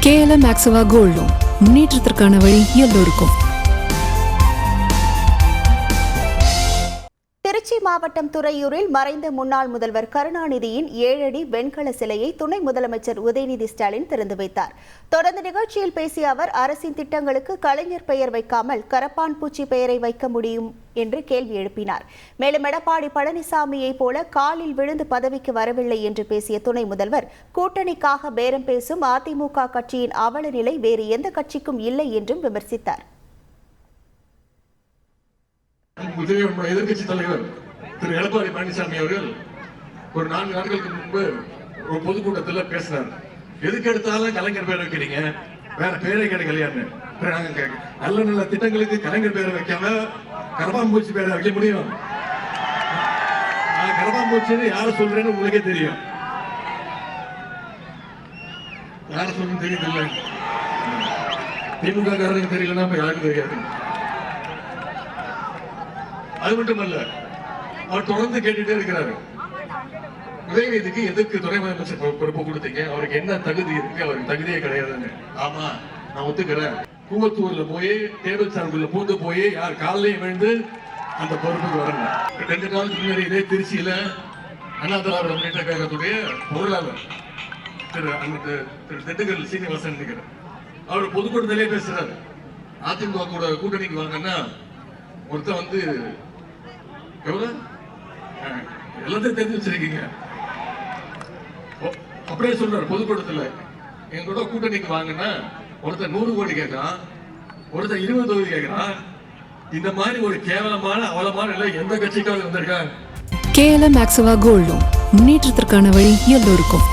KLM Maxava Gold Loan முன்னேற்றத்திற்கான வழி எல்லோருக்கும். திருச்சி மாவட்டம் துறையூரில் மறைந்த முன்னாள் முதல்வர் கருணாநிதியின் 7 அடி வெண்கல சிலையை துணை முதலமைச்சர் உதயநிதி ஸ்டாலின் திறந்து வைத்தார். தொடர்ந்து நிகழ்ச்சியில் பேசிய அவர், அரசின் திட்டங்களுக்கு கலைஞர் பெயர் வைக்காமல் கரப்பான் பூச்சி பெயரை வைக்க முடியும் என்று கேள்வி எழுப்பினார். மேலும் எடப்பாடி பழனிசாமியை போல காலில் விழுந்து பதவிக்கு வரவில்லை என்று பேசிய துணை முதல்வர், கூட்டணிக்காக பேரம் பேசும் அதிமுக கட்சியின் அவல நிலை வேறு எந்த கட்சிக்கும் இல்லை என்றும் விமர்சித்தார். எதிர்கட்சி தலைவர் திரு எடப்பாடி பழனிசாமி அவர்கள் ஒரு 4 நாட்களுக்கு முன்பு ஒரு பொதுக்கூட்டத்தில் பேசினார். எதுக்கு எடுத்தாலும் கலைஞர் பேர் வைக்கிறீங்க, வேற பேரே கிடைக்கலையான்னு. நல்ல நல்ல திட்டங்களுக்கு கலைஞர் பேரை வைக்காம கரப்பாம்பூச்சி பேரை வைக்க முடியும்? கரப்பாம்பூச்சின்னு யார சொல்றேன்னு உங்களுக்கே தெரியும். யார சொல்றேன்னு தெரியல, திமுக காரனுக்கு தெரியலன்னா யாருக்கும் தெரியாது. அது மட்டுமல்ல, அவர் தொடர்ந்து கேட்டுட்டே இருக்கிறாரு, உதயநிதிக்கு எதுக்கு துணை முதலமைச்சர் பொறுப்பு கொடுத்தீங்க, அவருக்கு என்ன தகுதி இருக்கு, அவருக்கு தகுதியே கிடையாதுன்னு. ஆமா, நான் ஒத்துக்கிறேன். கூவத்தூர்ல போய் டேபிள் சார்புல பூந்து போய் யார் காலையும் விழுந்து அந்த பொறுப்புக்கு வரல. 2 நாளுக்கு முன்னாடி இதே திருச்சியில அண்ணா திராவிட முன்னேற்ற கழகத்துடைய பொருளாளர் திரு திண்டுக்கல் சீனிவாசன் நினைக்கிறார், அவர் பொதுக்கூட்டத்திலே பேசுறாரு, அதிமுக கூட கூட்டணிக்கு வாங்கன்னா ஒருத்தர் வந்து எல்லாத்தையும் தெரிஞ்சு வச்சிருக்கீங்க அப்படியே சொல்றாரு பொதுக்கூட்டத்துல, எங்களோட கூட்டணிக்கு வாங்கன்னா ஒருத்தர் 100 கோடி கேட்கறான், ஒருத்தர் 20 தொகுதி கேட்கறான். இந்த மாதிரி ஒரு கேவலமான அவலமான இல்லை எந்த கட்சிக்காவது வந்திருக்காங்க. KLM Maxava Gold Loan முன்னேற்றத்திற்கான வழி எல்லோருக்கும்.